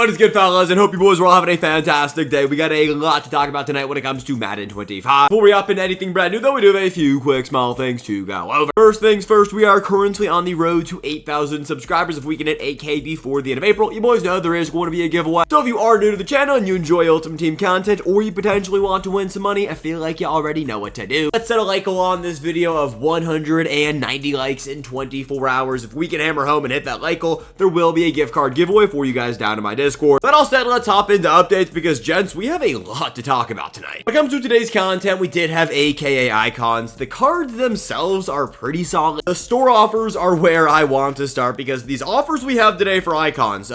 What is good, fellas, and hope you boys are all having a fantastic day. We got a lot to talk about tonight when it comes to Madden 25. Before we hop into anything brand new, though, we do have a few quick small things to go over. First things first, we are currently on the road to 8,000 subscribers. If we can hit 8K before the end of April, you boys know there is going to be a giveaway. So if you are new to the channel and you enjoy Ultimate Team content, or you potentially want to win some money, I feel like you already know what to do. Let's set a like on this video of 190 likes in 24 hours. If we can hammer home and hit that like, there will be a gift card giveaway for you guys down in my Discord. But all said, let's hop into updates because, gents, we have a lot to talk about tonight. When it comes to today's content, we did have AKA icons. The cards themselves are pretty solid. The store offers are where I want to start because these offers we have today for icons,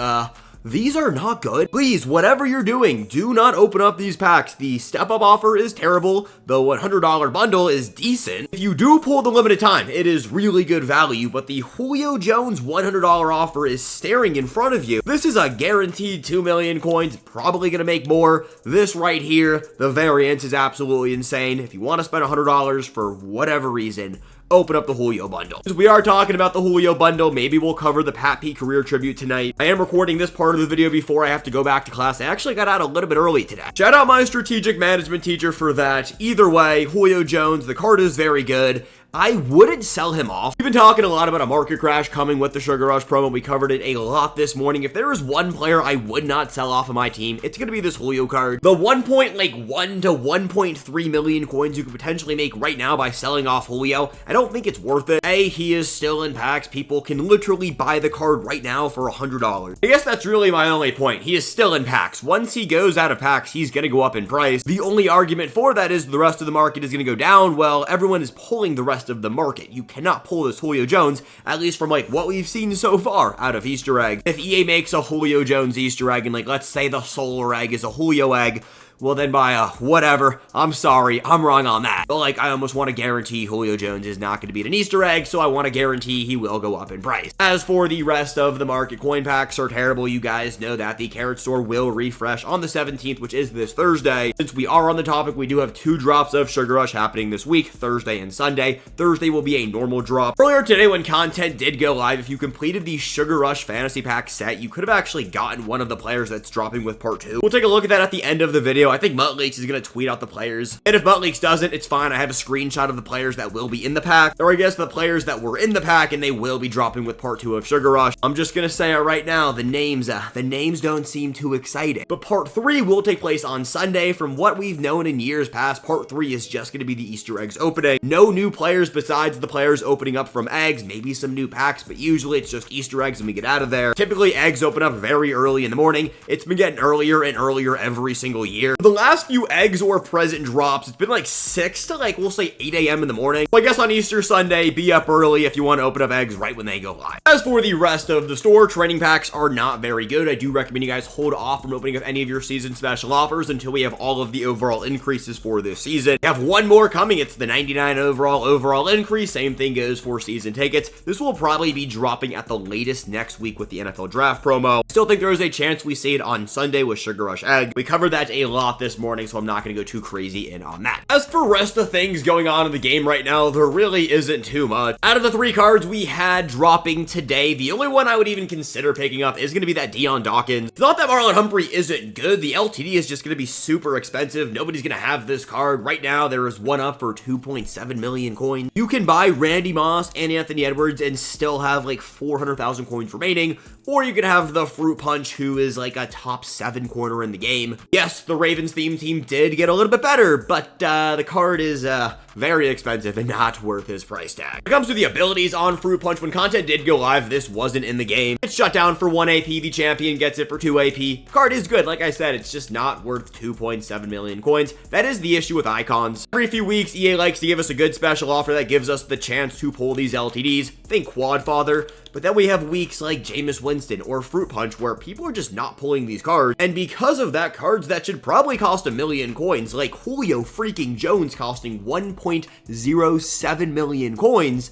these are not good. Please, whatever you're doing, do not open up these packs. The step-up offer is terrible. The $100 bundle is decent. If you do pull the limited time, it is really good value, but the Julio Jones $100 offer is staring in front of you. This is a guaranteed 2 million coins, probably gonna make more. This right here, the variance is absolutely insane. If you want to spend $100 for whatever reason, open up the Julio bundle. Since we are talking about the Julio bundle, maybe we'll cover the Pat P career tribute tonight. I am recording this part of the video before I have to go back to class. I actually got out a little bit early today. Shout out my strategic management teacher for that. Either way, Julio Jones, the card is very good. I wouldn't sell him off. We've been talking a lot about a market crash coming with the Sugar Rush promo. We covered it a lot this morning. If there is one player I would not sell off of my team, it's going to be this Julio card. The 1.1 to 1.3 million coins you could potentially make right now by selling off Julio, I don't think it's worth it. A, he is still in packs. People can literally buy the card right now for $100. I guess that's really my only point. He is still in packs. Once he goes out of packs, he's going to go up in price. The only argument for that is the rest of the market is going to go down. Well, everyone is pulling the rest of the market. You cannot pull this Julio Jones, at least from what we've seen so far out of Easter egg. If EA makes a Julio Jones Easter egg and let's say the solar egg is a Julio egg, well then by whatever, I'm sorry, I'm wrong on that. But I almost want to guarantee Julio Jones is not going to be an Easter egg, so I want to guarantee he will go up in price. As for the rest of the market, coin packs are terrible. You guys know that. The Carrot store will refresh on the 17th, which is this Thursday. Since we are on the topic, we do have 2 drops of Sugar Rush happening this week, Thursday and Sunday. Thursday will be a normal drop. Earlier today when content did go live, if you completed the Sugar Rush fantasy pack set, you could have actually gotten one of the players that's dropping with part 2. We'll take a look at that at the end of the video. I think Leaks is going to tweet out the players. And if Leaks doesn't, it's fine. I have a screenshot of the players that will be in the pack. Or I guess the players that were in the pack and they will be dropping with part 2 of Sugar Rush. I'm just going to say it right now. The names don't seem too exciting. But part 3 will take place on Sunday. From what we've known in years past, part 3 is just going to be the Easter eggs opening. No new players besides the players opening up from eggs. Maybe some new packs, but usually it's just Easter eggs and we get out of there. Typically eggs open up very early in the morning. It's been getting earlier and earlier every single year. The last few eggs or present drops, it's been 6 to we'll say 8 a.m. in the morning. So I guess on Easter Sunday, be up early if you want to open up eggs right when they go live. As for the rest of the store, training packs are not very good. I do recommend you guys hold off from opening up any of your season special offers until we have all of the overall increases for this season. We have one more coming. It's the 99 overall increase. Same thing goes for season tickets. This will probably be dropping at the latest next week with the NFL draft promo. Still think there is a chance we see it on Sunday with Sugar Rush Egg. We covered that a lot this morning, so I'm not going to go too crazy in on that. As for rest of things going on in the game right now, there really isn't too much. Out of the 3 cards we had dropping today, the only one I would even consider picking up is going to be that Dion Dawkins. It's not that Marlon Humphrey isn't good. The LTD is just going to be super expensive. Nobody's going to have this card. Right now, there is one up for 2.7 million coins. You can buy Randy Moss and Anthony Edwards and still have 400,000 coins remaining, or you could have the Fruit Punch, who is a top 7 corner in the game. Yes, the Ravens theme team did get a little bit better, but the card is very expensive and not worth his price tag. When it comes to the abilities on Fruit Punch, when content did go live, this wasn't in the game. It's shut down for 1 AP. The champion gets it for 2 AP. The card is good. Like I said, it's just not worth 2.7 million coins. That is the issue with icons. Every few weeks, EA likes to give us a good special offer that gives us the chance to pull these LTDs. Think Quadfather. But then we have weeks like Jameis Winston or Fruit Punch where people are just not pulling these cards. And because of that, cards that should probably cost 1 million coins, like Julio freaking Jones costing 1.07 million coins,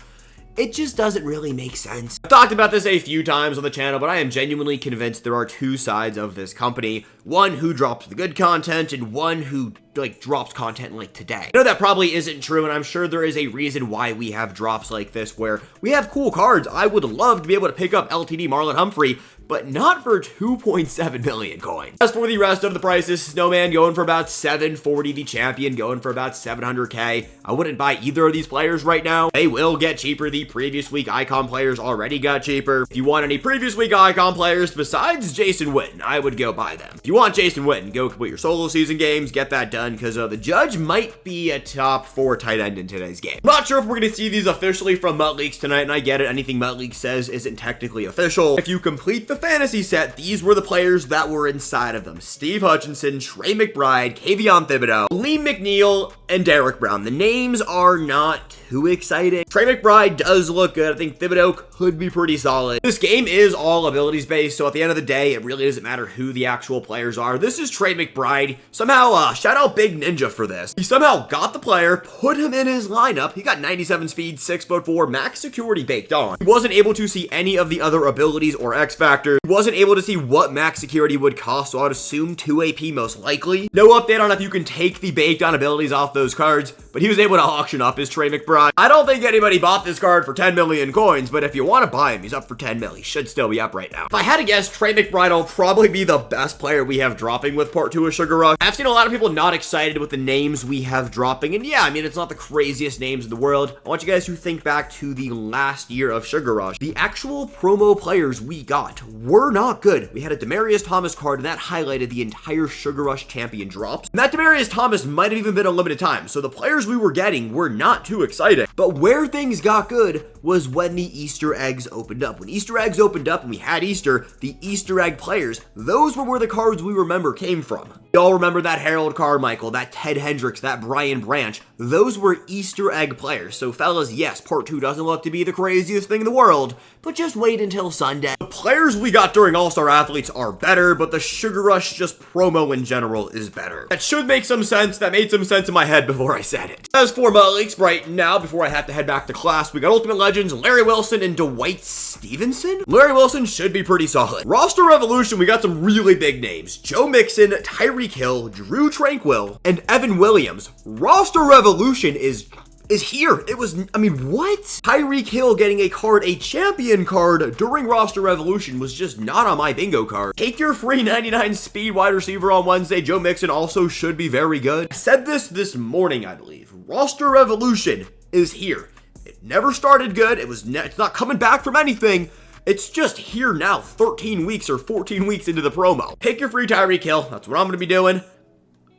it just doesn't really make sense. I've talked about this a few times on the channel, but I am genuinely convinced there are 2 sides of this company. One who drops the good content and one who drops content like today. I know that probably isn't true, and I'm sure there is a reason why we have drops like this where we have cool cards. I would love to be able to pick up LTD Marlon Humphrey, but not for 2.7 million coins. As for the rest of the prices, Snowman going for about 740, the Champion going for about 700k. I wouldn't buy either of these players right now. They will get cheaper. The previous week icon players already got cheaper. If you want any previous week icon players besides Jason Witten, I would go buy them. If you want Jason Witten, go complete your solo season games, get that done, because the Judge might be a top 4 tight end in today's game. I'm not sure if we're going to see these officially from Mutt Leaks tonight, and I get it, anything Mutt Leaks says isn't technically official. If you complete the fantasy set, these were the players that were inside of them. Steve Hutchinson, Trey McBride, Kayvon Thibodeau, Liam McNeil, and Derek Brown. The names are not too exciting. Trey McBride does look good. I think Thibodeau could be pretty solid. This game is all abilities based, so at the end of the day, it really doesn't matter who the actual players are. This is Trey McBride. Somehow, shout out Big Ninja for this. He somehow got the player, put him in his lineup. He got 97 speed, 6'4", max security baked on. He wasn't able to see any of the other abilities or X factors. He wasn't able to see what max security would cost, so I'd assume 2 AP most likely. No update on if you can take the baked on abilities off those cards, but he was able to auction up his Trey McBride. I don't think anybody bought this card for 10 million coins, but if you want to buy him, he's up for 10 mil. He should still be up right now. If I had to guess, Trey McBride will probably be the best player we have dropping with Part 2 of Sugar Rush. I've seen a lot of people not excited with the names we have dropping, and yeah, I mean, it's not the craziest names in the world. I want you guys to think back to the last year of Sugar Rush. The actual promo players we got were not good. We had a Demaryius Thomas card, and that highlighted the entire Sugar Rush champion drops. And that Demaryius Thomas might have even been a limited time, so the players we were getting were not too exciting. But where things got good was when the Easter eggs opened up. When Easter eggs opened up and we had Easter, the Easter egg players, those were where the cards we remember came from. You all remember that Harold Carmichael, that Ted Hendricks, that Brian Branch. Those were Easter egg players. So fellas, yes, Part 2 doesn't look to be the craziest thing in the world, but just wait until Sunday. The players we got during All-Star Athletes are better, but the Sugar Rush just promo in general is better. That should make some sense. That made some sense in my head before I said it. As for Mutt Leaks right now, before I have to head back to class, we got Ultimate Legends, Larry Wilson, and Dwight Stevenson. Larry Wilson should be pretty solid. Roster Revolution, we got some really big names. Joe Mixon, Tyreek Hill, Drew Tranquil, and Evan Williams. Roster Revolution is here. It was, I mean, what? Tyreek Hill getting a card, a champion card during Roster Revolution was just not on my bingo card. Take your free 99 speed wide receiver on Wednesday. Joe Mixon also should be very good. I said this morning, I believe. Roster Revolution is here. It never started good. It's not coming back from anything. It's just here now, 13 weeks or 14 weeks into the promo. Pick your free Tyreek Hill. That's what I'm going to be doing.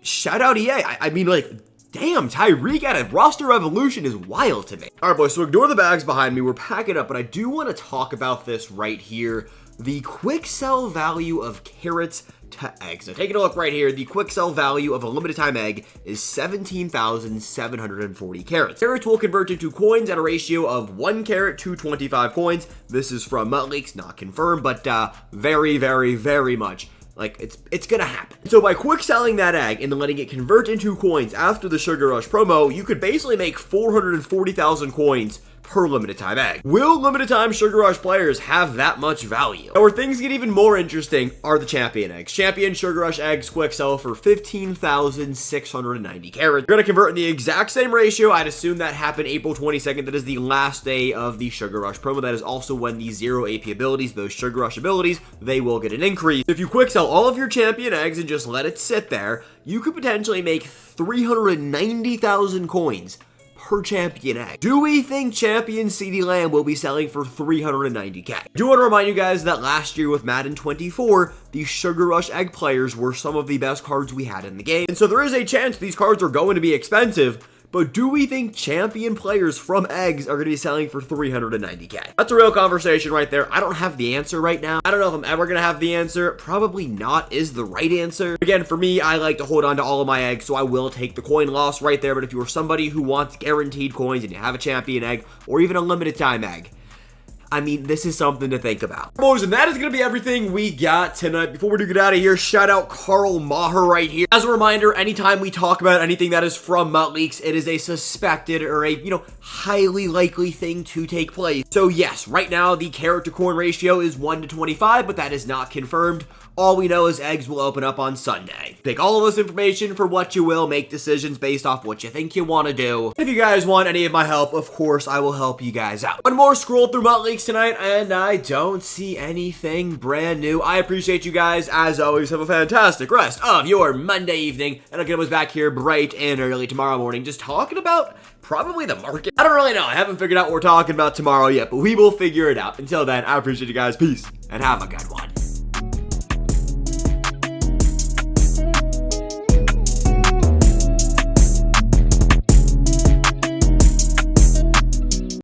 Shout out EA. I mean, like, damn, Tyreek at a Roster Revolution is wild to me. All right, boys, so ignore the bags behind me. We're packing up, but I do want to talk about this right here. The quick sell value of carrots to eggs. Now, taking a look right here, the quick sell value of a limited time egg is 17,740 carrots. Carrots will convert into coins at a ratio of 1 carrot to 25 coins. This is from Mutt Leaks, not confirmed, but very, very, very much like it's gonna happen. So by quick selling that egg and then letting it convert into coins after the Sugar Rush promo, you could basically make 440,000 coins per limited time egg. Will limited time Sugar Rush players have that much value? Now, where things get even more interesting are the champion eggs. Champion Sugar Rush eggs quick sell for 15,690 carrots. You're gonna convert in the exact same ratio. I'd assume that happened April 22nd. That is the last day of the Sugar Rush promo. That is also when the 0 AP abilities, those Sugar Rush abilities, they will get an increase. If you quick sell all of your champion eggs and just let it sit there, you could potentially make 390,000 coins per champion egg. Do we think champion CeeDee Lamb will be selling for 390k? I do want to remind you guys that last year with Madden 24, the Sugar Rush egg players were some of the best cards we had in the game. And so there is a chance these cards are going to be expensive, but do we think champion players from eggs are going to be selling for 390k? That's a real conversation right there. I don't have the answer right now. I don't know if I'm ever going to have the answer. Probably not is the right answer. Again, for me, I like to hold on to all of my eggs, so I will take the coin loss right there. But if you are somebody who wants guaranteed coins and you have a champion egg or even a limited time egg, I mean, this is something to think about. Boys, and that is going to be everything we got tonight. Before we do get out of here, shout out Carl Maher right here. As a reminder, anytime we talk about anything that is from Mutt Leaks, it is a suspected or a, highly likely thing to take place. So yes, right now the carrot to coin ratio is 1 to 25, but that is not confirmed. All we know is eggs will open up on Sunday. Take all of this information for what you will, make decisions based off what you think you want to do. If you guys want any of my help, of course, I will help you guys out. One more scroll through MUT leaks tonight, and I don't see anything brand new. I appreciate you guys. As always, have a fantastic rest of your Monday evening, and I'll get us back here bright and early tomorrow morning, just talking about probably the market. I don't really know. I haven't figured out what we're talking about tomorrow yet, but we will figure it out. Until then, I appreciate you guys. Peace, and have a good one.